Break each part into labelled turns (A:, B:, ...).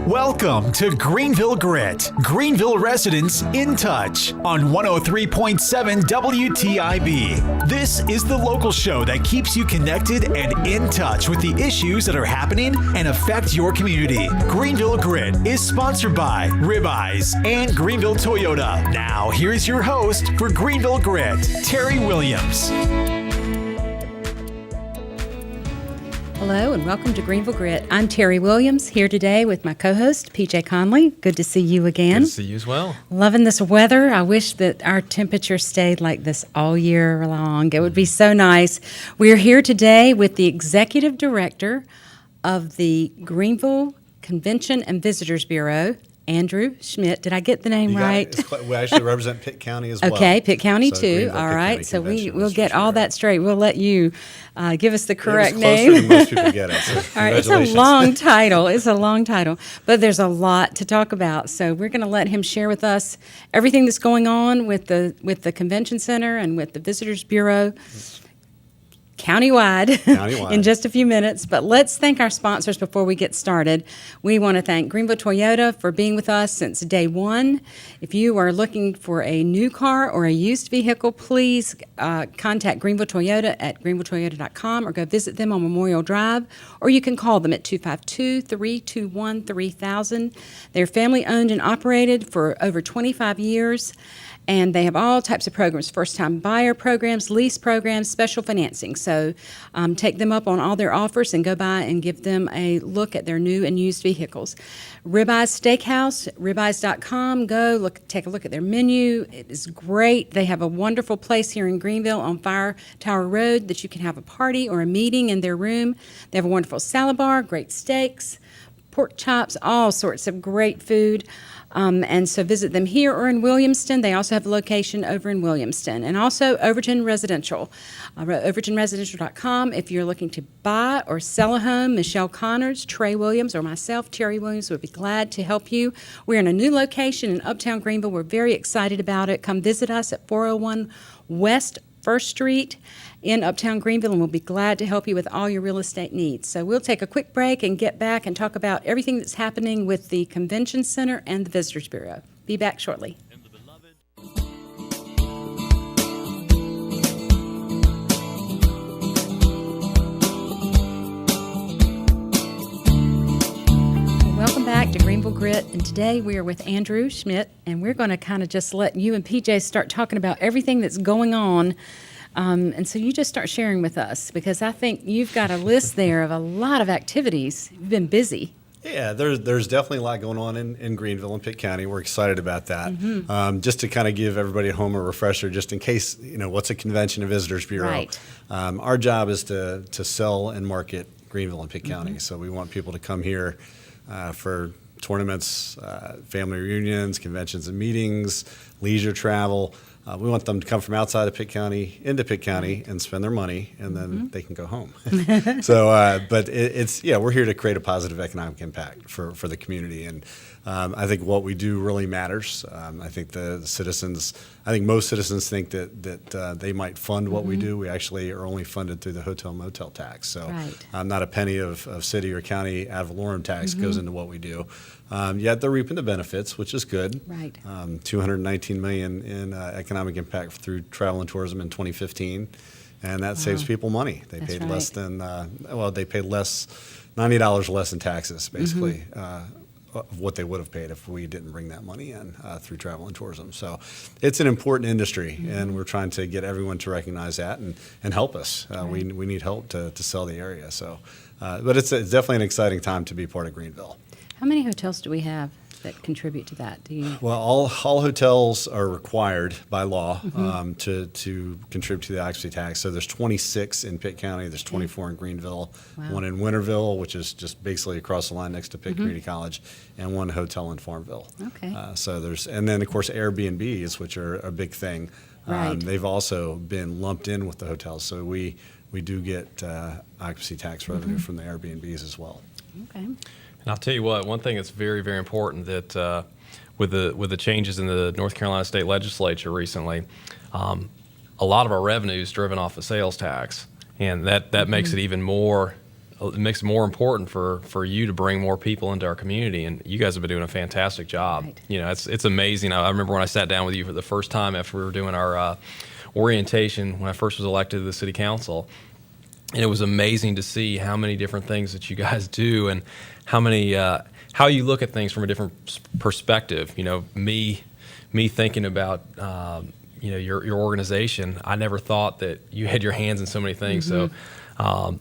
A: Welcome to Greenville Grit, Greenville residents in touch on 103.7 WTIB. This is the local show that keeps you connected and in touch with the issues that are happening and affect your community. Greenville Grit is sponsored by Ribeyes and Greenville Toyota. Now, here's your host for Greenville Grit, Terry Williams.
B: Hello and welcome to Greenville Grit. I'm Terry Williams, here today with my co-host, PJ Conley. Good to see you again.
C: Good to see you as well.
B: Loving this weather. I wish that our temperature stayed like this all year long. It would be so nice. We are here today with the Executive Director of the Greenville Convention and Visitors Bureau, Andrew Schmidt. Did I get the name right?
D: We actually represent Pitt County as well.
B: Okay, Pitt County
D: so
B: too. All right, so we'll get all that straight. We'll let you give us the correct name.
D: Closer than most people get it. So
B: all right, it's a long title. It's a long title, but there's a lot to talk about. So we're going to let him share with us everything that's going on with the convention center and with the Visitors Bureau. Countywide in just a few minutes. But let's thank our sponsors before we get started. We want to thank Greenville Toyota for being with us since day one. If you are looking for a new car or a used vehicle, please contact Greenville Toyota at greenvilletoyota.com or go visit them on Memorial Drive, or you can call them at 252-321-3000. They're family owned and operated for over 25 years. And they have all types of programs, first-time buyer programs, lease programs, special financing. So take them up on all their offers and go by and give them a look at their new and used vehicles. Ribeyes Steakhouse, ribeyes.com. Take a look at their menu. It is great. They have a wonderful place here in Greenville on Fire Tower Road that you can have a party or a meeting in their room. They have a wonderful salad bar, great steaks, pork chops, all sorts of great food. And so visit them here or in Williamston. They also have a location over in Williamston. And also Overton Residential, overtonresidential.com. If you're looking to buy or sell a home, Michelle Connors, Trey Williams, or myself, Terry Williams, would be glad to help you. We're in a new location in Uptown Greenville. We're very excited about it. Come visit us at 401 West 1st Street in Uptown Greenville, and we'll be glad to help you with all your real estate needs. So we'll take a quick break and get back and talk about everything that's happening with the Convention Center and the Visitors Bureau. Be back shortly. Welcome back to Greenville Grit, and today we are with Andrew Schmidt, and we're going to kind of just let you and PJ start talking about everything that's going on. And so you just start sharing with us, because I think you've got a list there of a lot of activities. You've been busy.
D: Yeah, there's definitely a lot going on in Greenville and Pitt County. We're excited about that. Mm-hmm. Just to kind of give everybody at home a refresher, just in case, what's a Convention and Visitors Bureau.
B: Right.
D: Our job is to sell and market Greenville and Pitt County. Mm-hmm. So we want people to come here for tournaments, family reunions, conventions and meetings, leisure travel. We want them to come from outside of Pitt County into Pitt County and spend their money, and then they can go home. So, but we're here to create a positive economic impact for the community, and I think what we do really matters. I think most citizens think that they might fund what we do. We actually are only funded through the hotel motel tax. So, not a penny of city or county ad valorem tax goes into what we do. Yet they're reaping the benefits, which is good.
B: Right.
D: $219 million in economic impact through travel and tourism in 2015, and that saves people money. They paid less than they paid $90 less in taxes, basically, of what they would have paid if we didn't bring that money in through travel and tourism. So it's an important industry, and we're trying to get everyone to recognize that and help us. We need help to sell the area. So, but it's definitely an exciting time to be part of Greenville.
B: How many hotels do we have that contribute to that?
D: Well, all hotels are required by law to contribute to the occupancy tax. So there's 26 in Pitt County, there's 24 in Greenville, one in Winterville, which is just basically across the line next to Pitt Community College, and one hotel in Farmville. Okay. And then of course Airbnbs, which are a big thing. They've also been lumped in with the hotels, so we do get occupancy tax revenue from the Airbnbs as well.
B: Okay.
C: And I'll tell you what, one thing that's very, very important that with the changes in the North Carolina State Legislature recently, a lot of our revenue is driven off of sales tax, and that makes it even more it makes it more important for you to bring more people into our community. And you guys have been doing a fantastic job.
B: Right.
C: You know, it's amazing. I remember when I sat down with you for the first time after we were doing our orientation when I first was elected to the city council. And it was amazing to see how many different things that you guys do and how many how you look at things from a different perspective. You know, me thinking about you know, your organization, I never thought that you had your hands in so many things. So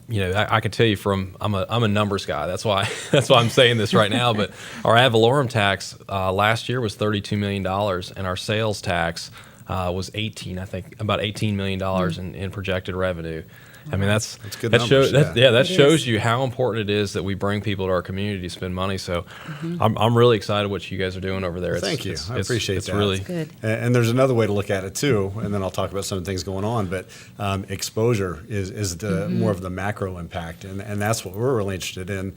C: you know, I can tell you I'm a numbers guy. That's why I'm saying this right now. But our ad valorem tax last year was $32 million, and our sales tax was about $18 million in projected revenue. I mean, that's
D: good
C: that
D: numbers,
C: shows
B: It
C: that shows
B: is.
C: you how important it is that we bring people to our community to spend money. So I'm really excited what you guys are doing over there.
D: Well, thank you. I appreciate
C: it's
D: that.
C: really
B: Good.
D: And there's another way to look at it too, and then I'll talk about some things going on. But exposure is the more of the macro impact, and that's what we're really interested in.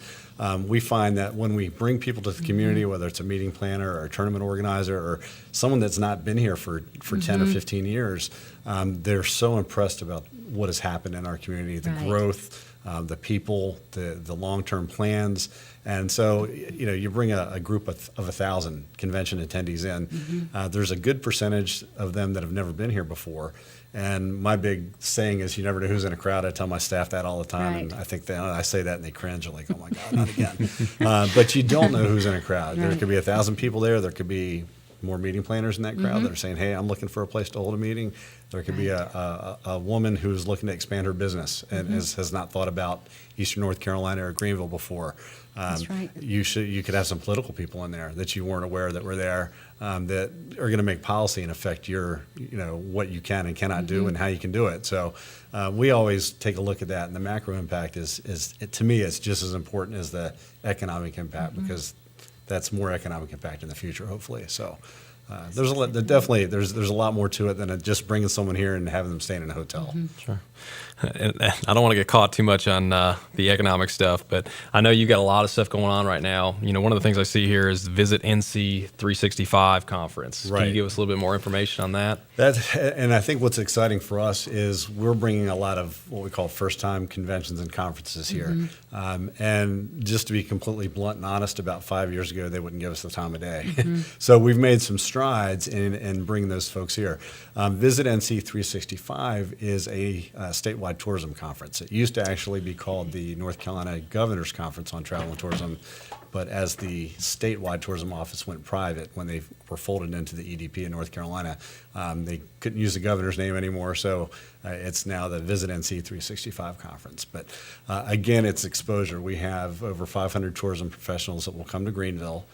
D: We find that when we bring people to the community, whether it's a meeting planner or a tournament organizer or someone that's not been here for 10 or 15 years, they're so impressed about what has happened in our community, the
B: Right.
D: growth, the people, the long-term plans. And so, you know, you bring a group of 1,000 convention attendees in, there's a good percentage of them that have never been here before. And my big saying is, you never know who's in a crowd. I tell my staff that all the time, and
B: Right.
D: I think I say that and they cringe. I'm like, oh my God, not again. But you don't know who's in a crowd. There
B: Right.
D: could be 1,000 people there. There could be more meeting planners in that crowd that are saying, hey, I'm looking for a place to hold a meeting. There could be a woman who's looking to expand her business and has not thought about Eastern North Carolina or Greenville before.
B: That's right.
D: You could have some political people in there that you weren't aware that were there, that are going to make policy and affect your, you know, what you can and cannot do and how you can do it. So we always take a look at that, and the macro impact to me, it's just as important as the economic impact because that's more economic impact in the future, hopefully. So there's a lot, there's a lot more to it than just bringing someone here and having them staying in a hotel.
C: Sure. And I don't want to get caught too much on the economic stuff, but I know you got a lot of stuff going on right now. You know, one of the things I see here is Visit NC 365 conference. Can
D: Right.
C: you give us a little bit more information on that?
D: And I think what's exciting for us is we're bringing a lot of what we call first-time conventions and conferences here. And just to be completely blunt and honest, about 5 years ago, they wouldn't give us the time of day. So we've made some strides in bringing those folks here. Visit NC 365 is a statewide tourism conference. It used to actually be called the North Carolina Governor's Conference on Travel and Tourism, but as the statewide tourism office went private, when they were folded into the EDP in North Carolina, they couldn't use the governor's name anymore, so it's now the Visit NC 365 conference. But again, it's exposure. We have over 500 tourism professionals that will come to Greenville,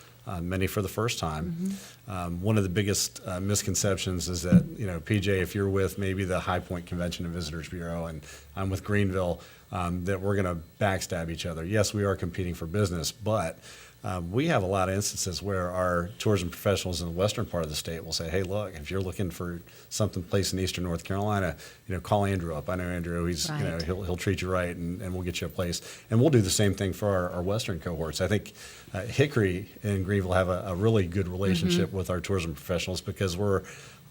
D: many for the first time. One of the biggest misconceptions is that, you know, PJ, if you're with maybe the High Point Convention and Visitors Bureau and I'm with Greenville, that we're going to backstab each other. Yes, we are competing for business, but we have a lot of instances where our tourism professionals in the western part of the state will say, hey, look, if you're looking for something place in eastern North Carolina, you know, call Andrew up. I know Andrew, he's, you know,
B: Right.
D: he'll treat you right and we'll get you a place. And we'll do the same thing for our western cohorts. I think Hickory and Greenville have a really good relationship with our tourism professionals because we're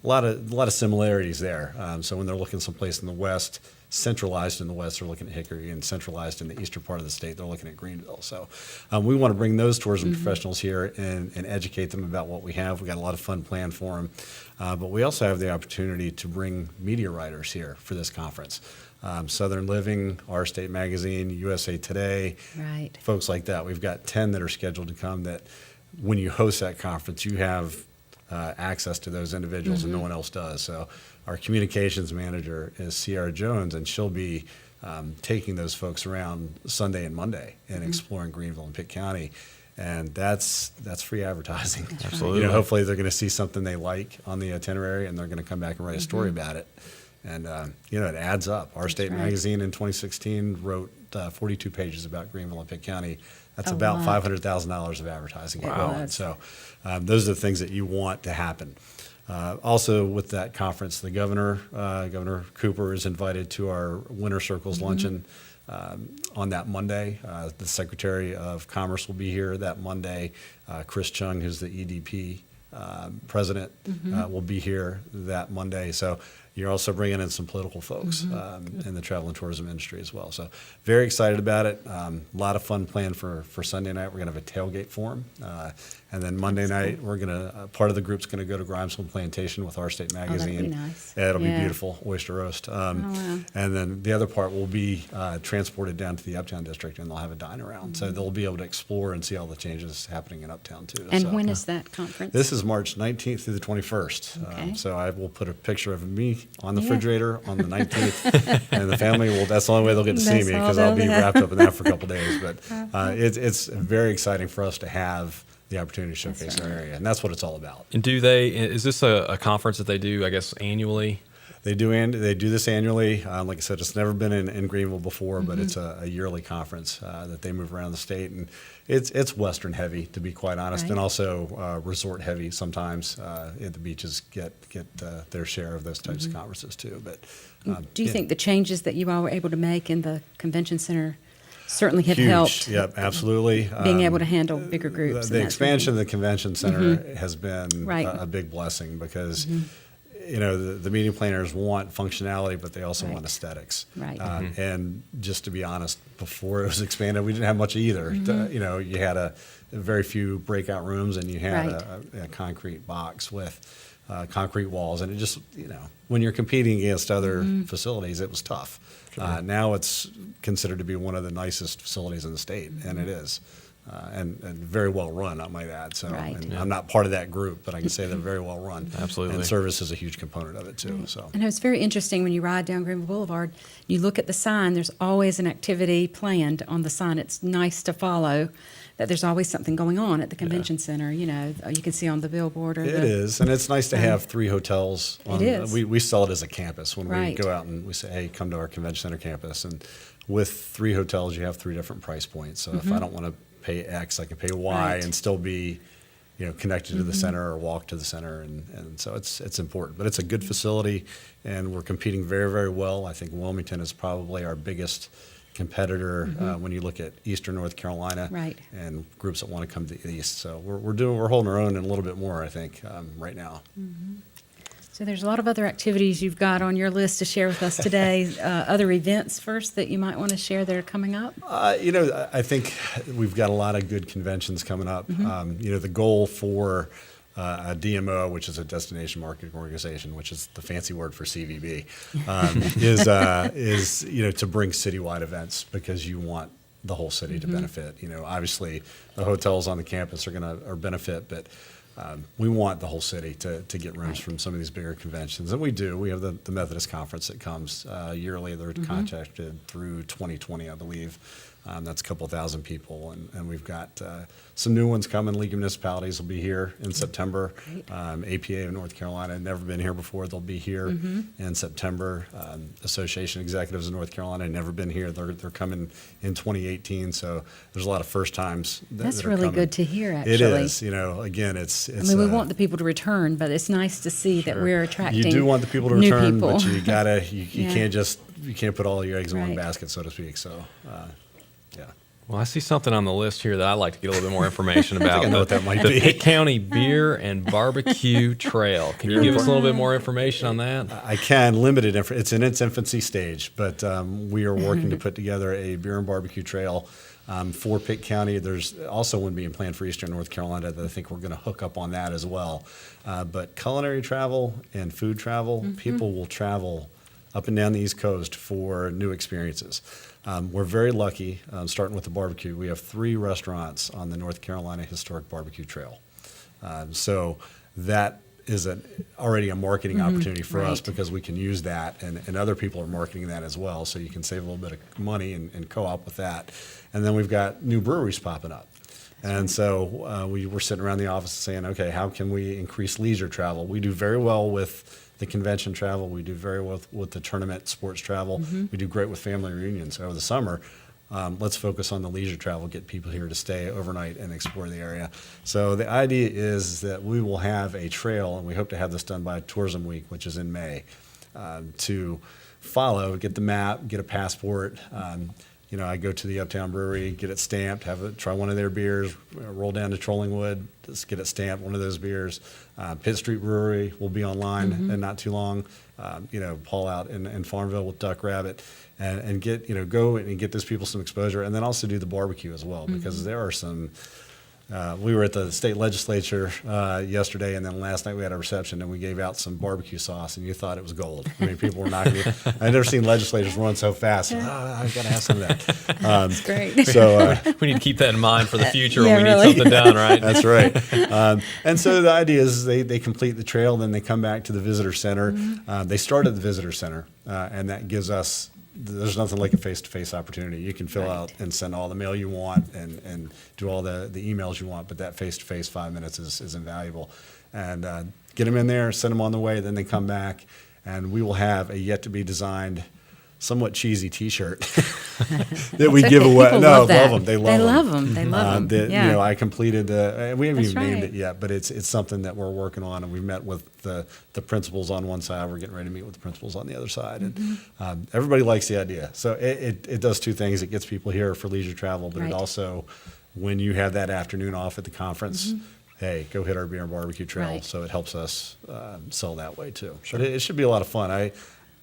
D: a lot of similarities there. So when they're looking someplace in the west, centralized in the west, they're looking at Hickory, and centralized in the eastern part of the state, they're looking at Greenville. So we want to bring those tourism professionals here and educate them about what we have. We got a lot of fun planned for them. But we also have the opportunity to bring media writers here for this conference. Southern Living, Our State Magazine, USA Today,
B: Right.
D: folks like that. We've got 10 that are scheduled to come that when you host that conference, you have access to those individuals and no one else does. So our communications manager is Sierra Jones, and she'll be taking those folks around Sunday and Monday and exploring Greenville and Pitt County. And that's free advertising.
C: Absolutely.
D: You know, hopefully they're going to see something they like on the itinerary and they're going to come back and write a story about it. And, you know, it adds up. Our State
B: right.
D: Magazine in 2016 wrote 42 pages about Greenville and Pitt County. That's
B: A
D: about
B: lot.
D: $500,000 of advertising
B: Wow.
D: equivalent. So those are the things that you want to happen. Also, with that conference, the governor, Governor Cooper, is invited to our Winter Circles luncheon on that Monday. The Secretary of Commerce will be here that Monday. Chris Chung, who's the EDP president, will be here that Monday. So you're also bringing in some political folks in the travel and tourism industry as well. So very excited about it. A lot of fun planned for Sunday night. We're going to have a tailgate for them. And then Monday night, we're going to, part of the group's going to go to Grimesville Plantation with Our State Magazine.
B: that'd be nice.
D: Yeah, it'll be
B: Yeah.
D: beautiful, oyster roast.
B: wow.
D: And then the other part will be transported down to the Uptown District, and they'll have a dine around. So they'll be able to explore and see all the changes happening in Uptown too.
B: And
D: So,
B: when is that conference?
D: this is March 19th through the 21st.
B: Okay.
D: So I will put a picture of me on the
B: Yeah.
D: refrigerator on the 19th, and the family will. That's the only way they'll get to see
B: That's
D: me,
B: all
D: because I'll be
B: they'll have.
D: wrapped up in that for a couple days. But it's very exciting for us to have the opportunity to showcase
B: That's
D: our
B: right.
D: area, and that's what it's all about.
C: And is this a conference that they do, I guess, annually?
D: They do this annually. Like I said, it's never been in Greenville before, but it's a yearly conference that they move around the state, and it's Western heavy, to be quite honest,
B: Right.
D: and also resort heavy sometimes. The beaches get their share of those types of conferences too. But
B: Do you
D: yeah.
B: think the changes that you all were able to make in the convention center certainly have
D: Huge.
B: helped
D: Yep, absolutely.
B: being able to handle bigger groups?
D: The
B: and that sort of
D: expansion
B: thing?
D: of the convention center has been
B: Right.
D: a big blessing, because the meeting planners want functionality, but they also
B: Right.
D: want aesthetics.
B: Right.
D: And just to be honest, before it was expanded, we didn't have much either. You had a very few breakout rooms, and you had
B: Right.
D: a concrete box with concrete walls, and it just when you're competing against other facilities, it was tough. Now it's considered to be one of the nicest facilities in the state, and it is. And very well run, I might add. So,
B: Right.
D: and I'm not part of that group, but I can say they're very well run.
C: Absolutely.
D: And service is a huge component of it too. So,
B: I know it's very interesting when you ride down Greenville Boulevard, you look at the sign, there's always an activity planned on the sign. It's nice to follow that there's always something going on at the convention center, you can see on the billboard. Or
D: it is, and it's nice to have 3 hotels.
B: It is.
D: We sell it as a campus when
B: Right.
D: we go out and we say, hey, come to our convention center campus. And with 3 hotels, you have 3 different price points. So if I don't want to pay X, I can pay Y
B: Right.
D: and still be connected to the center or walk to the center. And so it's important. But it's a good facility, and we're competing very, very well. I think Wilmington is probably our biggest competitor when you look at Eastern North Carolina,
B: Right.
D: and groups that want to come to the East. So we're holding our own and a little bit more, I think, right now.
B: So there's a lot of other activities you've got on your list to share with us today. Other events first that you might want to share that are coming up?
D: I think we've got a lot of good conventions coming up. The goal for a DMO, which is a destination marketing organization, which is the fancy word for CVB, is to bring citywide events, because you want the whole city to benefit. Obviously the hotels on the campus are benefit, but we want the whole city to get rooms
B: Right.
D: from some of these bigger conventions, and we do. We have the Methodist Conference that comes yearly. They're contracted through 2020, I believe. That's a couple thousand people, and we've got some new ones coming. League of Municipalities will be here in September.
B: Great.
D: APA of North Carolina, never been here before. They'll be here in September. Association Executives of North Carolina, never been here. They're coming in 2018. So there's a lot of first times.
B: That's
D: that are
B: really
D: coming.
B: good to hear, actually.
D: It is. Again, it's.
B: I mean, we want the people to return, but it's nice to see that we're attracting
D: You do want the people to
B: new
D: return,
B: people.
D: but you gotta. You
B: Yeah.
D: can't put all your eggs in one
B: Right.
D: basket, so to speak. So, yeah.
C: Well, I see something on the list here that I'd like to get a little bit more information about.
D: I know what that might
C: the
D: be.
C: Pitt County Beer and Barbecue Trail. Can you give us a little bit more information on that?
D: I can. Limited. It's in its infancy stage, but we are working to put together a beer and barbecue trail for Pitt County. There's also one being planned for Eastern North Carolina that I think we're going to hook up on that as well. But culinary travel and food travel, people will travel up and down the East Coast for new experiences. We're very lucky, starting with the barbecue. We have 3 restaurants on the North Carolina Historic Barbecue Trail. So that is already a marketing opportunity for us,
B: Right.
D: because we can use that, and other people are marketing that as well. So you can save a little bit of money and co-op with that. And then we've got new breweries popping up. And so we were sitting around the office saying, okay, how can we increase leisure travel? We do very well with the convention travel. We do very well with the tournament sports travel. We do great with family reunions over the summer. Let's focus on the leisure travel, get people here to stay overnight and explore the area. So the idea is that we will have a trail, and we hope to have this done by Tourism Week, which is in May, to follow, get the map, get a passport, I go to the Uptown Brewery, get it stamped, try one of their beers, roll down to Trollingwood, just get it stamped, one of those beers. Pitt Street Brewery will be online in not too long. Paul out in Farmville with Duck Rabbit, and get go and get those people some exposure, and then also do the barbecue as well, because there are some. We were at the state legislature yesterday, and then last night we had a reception, and we gave out some barbecue sauce, and you thought it was gold. I mean, people were knocking it. I've never seen legislators run so fast. I've got to have some of that.
B: That's great.
D: So
C: We need to keep that in mind for the future
B: Yeah,
C: when we
B: really.
C: need something done, right?
D: that's right. And so the idea is they complete the trail, then they come back to the visitor center. They start at the visitor center, and that gives us. There's nothing like a face-to-face opportunity. You can fill out and send all the mail you want and do all the emails you want, but that face-to-face 5 minutes is invaluable. And get them in there, send them on the way, then they come back, and we will have a yet-to-be-designed, somewhat cheesy T-shirt that we give away.
B: People
D: No,
B: love that.
D: them. They love
B: They
D: them.
B: love them. They love them. Yeah.
D: I completed we haven't
B: That's
D: even named
B: right.
D: it yet, but it's something that we're working on, and we met with the principals on one side. We're getting ready to meet with the principals on the other side, and everybody likes the idea. So it does two things. It gets people here for leisure travel, but
B: Right.
D: it also, when you have that afternoon off at the conference, hey, go hit our beer and barbecue trail.
B: Right.
D: So it helps us sell that way too. But it should be a lot of fun.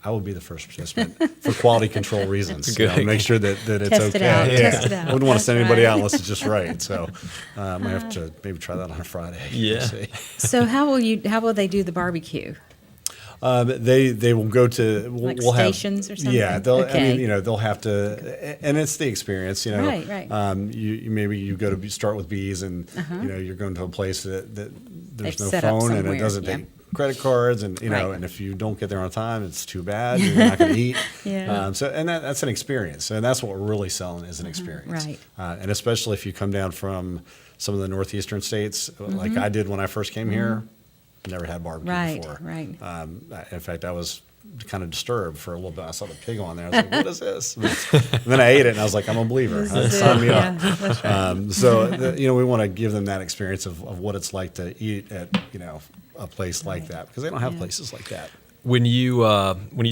D: I will be the first participant for quality control reasons.
C: Good.
D: Make sure that it's
B: Test it
D: okay.
B: out,
D: Yeah.
B: test it out.
D: I wouldn't want to
B: That's
D: send anybody
B: right.
D: out unless it's just right. So I might have to maybe try that on a Friday.
C: Yeah.
D: We'll see.
B: So how will they do the barbecue?
D: They will go to
B: Like
D: we'll have
B: stations or something?
D: Yeah, they'll. I
B: Okay.
D: mean, they'll have to, and it's the experience.
B: Right, right.
D: You maybe you go to start with bees, and you're going to a place that there's
B: They've
D: no
B: set up
D: phone and
B: somewhere,
D: it doesn't
B: yeah.
D: take credit cards, and
B: Right.
D: and if you don't get there on time, it's too bad. You're not going to eat.
B: Yeah.
D: That's an experience, and that's what we're really selling is an experience.
B: Right.
D: And especially if you come down from some of the northeastern states, like I did when I first came here. Never had barbecue
B: Right,
D: before.
B: right.
D: In fact, I was kind of disturbed for a little bit. I saw the pig on there. I was like, what is this? And then I ate it, and I was like, I'm a believer. Sign me up.
B: Yeah, that's right.
D: So, we want to give them that experience of what it's like to eat at, a place like that, because they don't have
B: Yeah.
D: places like that.
C: When you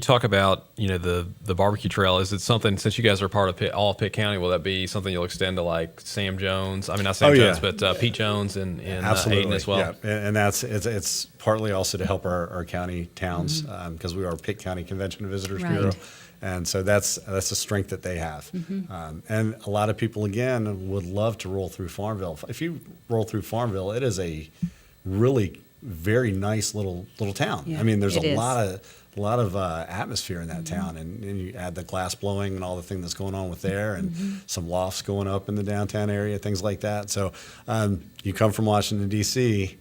C: talk about the barbecue trail, is it something, since you guys are part of all of Pitt County, will that be something you'll extend to like Sam Jones? I mean, not Sam
D: Oh,
C: Jones,
D: yeah.
C: but Pete Jones and
D: Absolutely.
C: Hayden as well.
D: Yeah. And it's partly also to help our county towns, because we are Pitt County Convention and Visitors
B: Right.
D: Bureau. And so that's a strength that they have. And a lot of people, again, would love to roll through Farmville. If you roll through Farmville, it is a really very nice little town.
B: Yeah,
D: I mean, there's
B: it
D: a
B: is.
D: lot of atmosphere in that town, and you add the glass blowing and all the thing that's going on with there, and some lofts going up in the downtown area, things like that. So you come from Washington D.C.,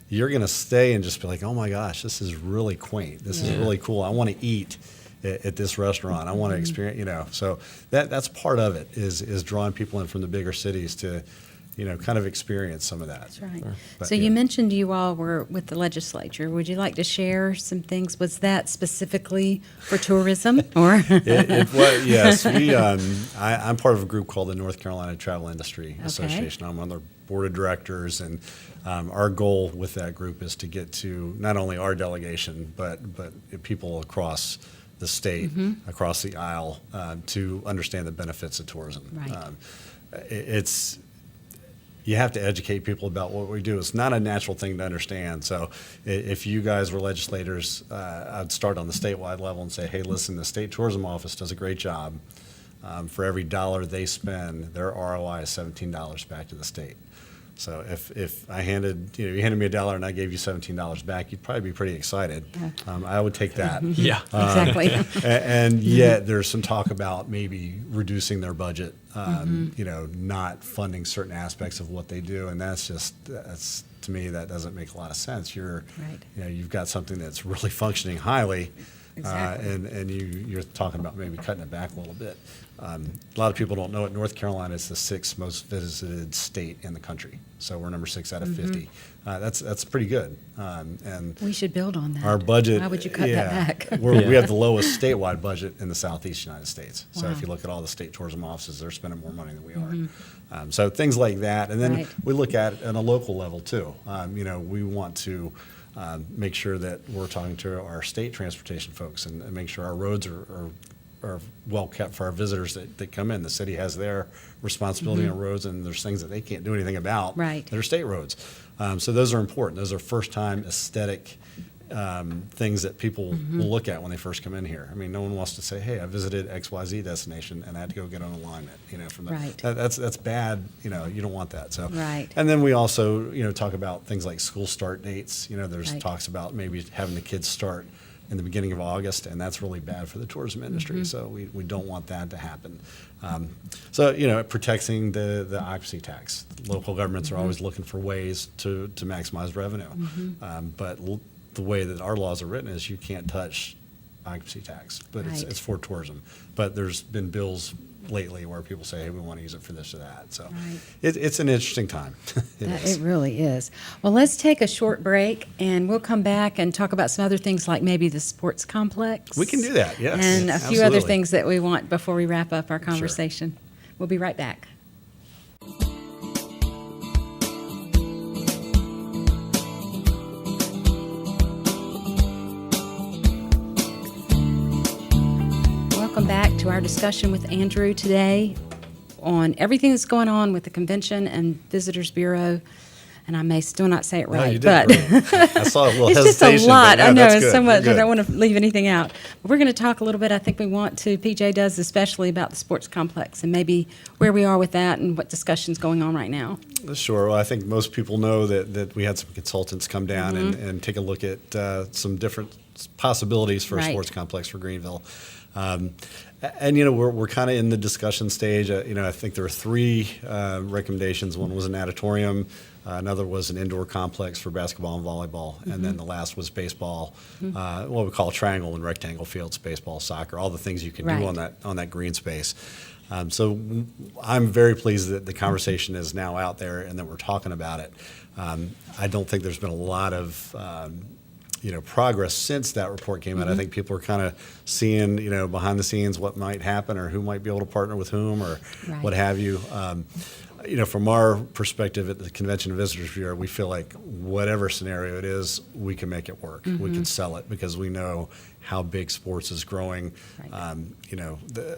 D: you're going to stay and just be like, oh my gosh, this is really quaint. This is
B: Yeah.
D: really cool. I want to eat at this restaurant. I want to experience. So that's part of it is drawing people in from the bigger cities to kind of experience some of that.
B: That's right.
D: But,
B: So
D: yeah.
B: you mentioned you all were with the legislature. Would you like to share some things? Was that specifically for tourism or?
D: It was, yes. I'm part of a group called the North Carolina Travel Industry Association. I'm on their board of directors, and our goal with that group is to get to not only our delegation, but people across the state, across the aisle, to understand the benefits of tourism.
B: Right.
D: You have to educate people about what we do. It's not a natural thing to understand. So if you guys were legislators, I'd start on the statewide level and say, hey, listen, the state tourism office does a great job. For every dollar they spend, their ROI is $17 back to the state. So if I you handed me $1 and I gave you $17 back, you'd probably be pretty excited. I would take that.
C: Yeah.
B: Exactly.
D: And yet there's some talk about maybe reducing their budget, not funding certain aspects of what they do, and that's to me that doesn't make a lot of sense.
B: Right.
D: You've got something that's really functioning highly,
B: Exactly.
D: and you're talking about maybe cutting it back a little bit. A lot of people don't know it. North Carolina is the 6th most visited state in the country, so we're number 6 out of 50. That's pretty good. And
B: We should build on that.
D: our budget.
B: Why would you cut that back?
D: We have the lowest statewide budget in the Southeast United States. So
B: Wow.
D: if you look at all the state tourism offices, they're spending more money than we are. So things like that, and then
B: Right.
D: we look at it on a local level too. We want to make sure that we're talking to our state transportation folks and make sure our roads are are well kept for our visitors that come in. The city has their responsibility on roads, and there's things that they can't do anything about.
B: Right.
D: That are state roads. So those are important. Those are first-time aesthetic things that people will look at when they first come in here. I mean, no one wants to say, "Hey, I visited XYZ destination and I had to go get an alignment." From the,
B: Right.
D: that's bad. You don't want that. So
B: Right.
D: And then we also talk about things like school start dates. There's
B: Right.
D: talks about maybe having the kids start in the beginning of August, and that's really bad for the tourism industry. So we don't want that to happen. Protecting the occupancy tax. Local governments are always looking for ways to maximize revenue. But the way that our laws are written is you can't touch occupancy tax, but
B: Right.
D: it's for tourism. But there's been bills lately where people say, "Hey, we want to use it for this or that." So
B: Right.
D: it's an interesting time.
B: It really is. Well, let's take a short break, and we'll come back and talk about some other things like maybe the sports complex.
D: We can do that, yes.
B: And a few other
D: Absolutely.
B: things that we want before we wrap up our conversation. We'll be right back. Welcome back to our discussion with Andrew today on everything that's going on with the Convention and Visitors Bureau. And I may still not say it
D: No,
B: right,
D: you did
B: but
D: great. I saw a little
B: it's just a
D: hesitation,
B: lot.
D: but
B: I know
D: that's
B: it's
D: good.
B: so much.
D: You're
B: I
D: good.
B: don't want to leave anything out. But we're going to talk a little bit. I think we want to. PJ does, especially about the sports complex and maybe where we are with that and what discussion's going on right now.
D: Sure. Well, I think most people know that we had some consultants come down and take a look at some different possibilities for a
B: Right.
D: sports complex for Greenville. We're kind of in the discussion stage. I think there were three recommendations. One was an auditorium. Another was an indoor complex for basketball and volleyball. And then the last was baseball, what we call triangle and rectangle fields, baseball, soccer, all the things you can
B: Right.
D: do on that green space. So I'm very pleased that the conversation is now out there and that we're talking about it. I don't think there's been a lot of progress since that report came out. I think people are kind of seeing, behind the scenes what might happen or who might be able to partner with whom or
B: Right.
D: what have you. From our perspective at the Convention and Visitors Bureau, we feel like whatever scenario it is, we can make it work. We can sell it because we know how big sports is growing.
B: Right.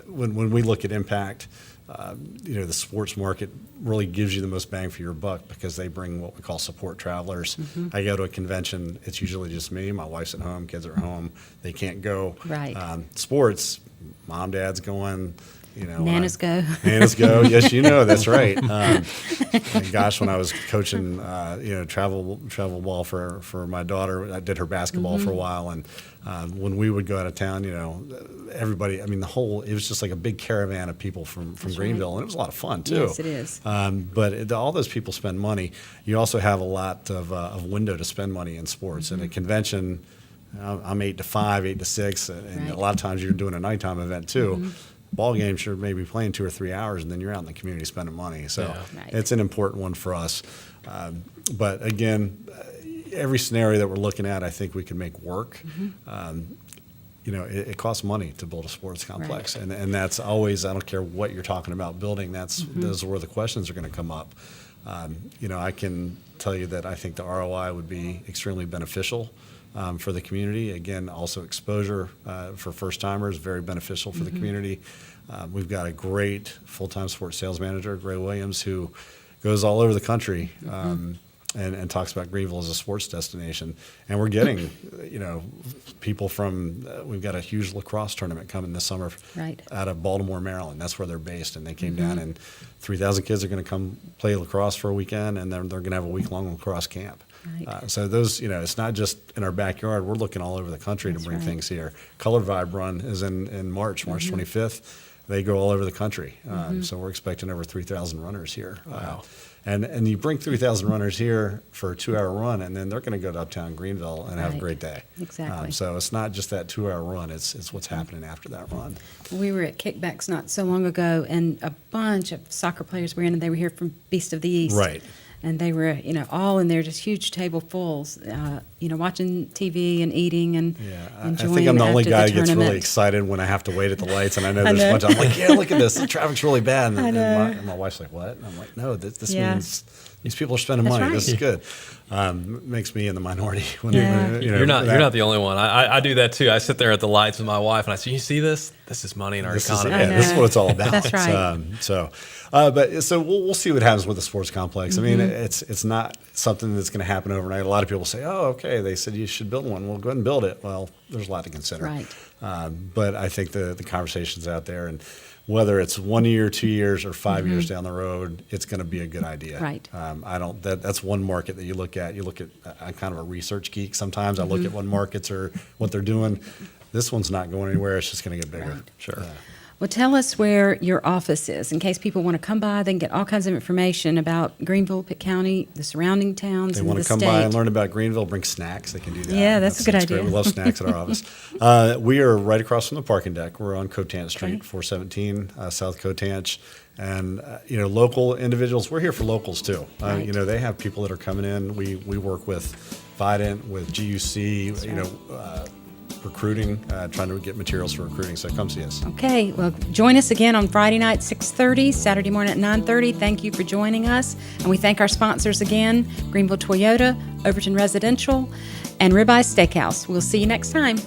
D: When we look at impact, the sports market really gives you the most bang for your buck because they bring what we call support travelers. I go to a convention, it's usually just me, my wife's at home, kids are at home, they can't go.
B: Right.
D: Sports, mom, dad's going.
B: Nanas go.
D: Nanas go. Yes, that's right. And gosh, when I was coaching, travel ball for my daughter, I did her basketball for a while, and when we would go out of town, everybody. I mean, it was just like a big caravan of people from Greenville, and it was a lot of fun too.
B: Yes, it is.
D: But all those people spend money. You also have a lot of window to spend money in sports. At a convention, I'm 8 to 5, 8 to 6, and
B: Right.
D: a lot of times you're doing a nighttime event too. Ball games, you're maybe playing 2 or 3 hours, and then you're out in the community spending money. So
B: Right.
D: it's an important one for us. But again, every scenario that we're looking at, I think we can make work. It costs money to build a sports complex, and that's always, I don't care what you're talking about building, those are where the questions are going to come up. I can tell you that I think the ROI would be extremely beneficial for the community. Again, also exposure for first-timers, very beneficial for the community. We've got a great full-time sports sales manager, Gray Williams, who goes all over the country and talks about Greenville as a sports destination. And we're getting, people from, we've got a huge lacrosse tournament coming this summer
B: Right.
D: out of Baltimore, Maryland. That's where they're based. And they came down, and 3,000 kids are going to come play lacrosse for a weekend, and then they're going to have a week-long lacrosse camp.
B: Right.
D: So those, it's not just in our backyard. We're looking all over the country
B: That's
D: to bring
B: right.
D: things here. Color Vibe Run is in March 25th. They go all over the country. So we're expecting over 3,000 runners here.
C: Wow.
D: And you bring 3,000 runners here for a 2-hour run, and then they're going to go to uptown Greenville and have a
B: Right.
D: great day.
B: Exactly.
D: So it's not just that 2-hour run. It's what's happening after that run.
B: We were at Kickbacks not so long ago, and a bunch of soccer players were in, and they were here from Beast of the East.
D: Right.
B: And they were, all in there, just huge table fulls, watching TV and eating and
D: Yeah,
B: enjoying
D: I think I'm the only
B: after
D: guy that gets
B: tournament.
D: really excited when I have to wait at the lights, and I know
B: I
D: there's
B: know.
D: a bunch. I'm like, yeah, look at this. The traffic's really bad.
B: I know.
D: And my wife's like, what? And I'm like, no, this
B: Yeah.
D: means these people are spending
B: That's
D: money.
B: right.
D: This is good. Makes me in the minority. When
B: Yeah.
C: You're not the only one. I do that too. I sit there at the lights with my wife and I say, "You see this? This is money in our
D: This is,
C: economy."
D: yeah, this is what it's all about.
B: That's right.
D: So we'll see what happens with the sports complex. I mean,
B: Mm-hmm.
D: it's not something that's going to happen overnight. A lot of people say, "Oh, okay, they said you should build one. Well, go ahead and build it." Well, there's a lot to consider.
B: Right.
D: But I think the conversation's out there, and whether it's 1 year, 2 years, or 5 years down the road, it's going to be a good idea.
B: Right.
D: That's one market that you look at. You look at. I'm kind of a research geek sometimes. I look at what markets are what they're doing. This one's not going anywhere. It's just going to get bigger.
B: Right.
C: Sure.
B: Well, tell us where your office is in case people want to come by. They can get all kinds of information about Greenville, Pitt County, the surrounding towns,
D: They
B: and
D: want
B: the
D: to come
B: state.
D: by and learn about Greenville, bring snacks. They can do that.
B: Yeah, that's a good
D: great.
B: idea.
D: We love snacks at our office. We are right across from the parking deck. We're on Cotant Street,
B: Okay.
D: 417 South Cotant. And, local individuals, we're here for locals too.
B: Right.
D: They have people that are coming in. We work with Vidant, with GUC, recruiting, trying to get materials for recruiting. So come see us.
B: Okay, well, join us again on Friday night, 6:30, Saturday morning at 9:30. Thank you for joining us. And we thank our sponsors again, Greenville Toyota, Overton Residential, and Ribeye Steakhouse. We'll see you next time.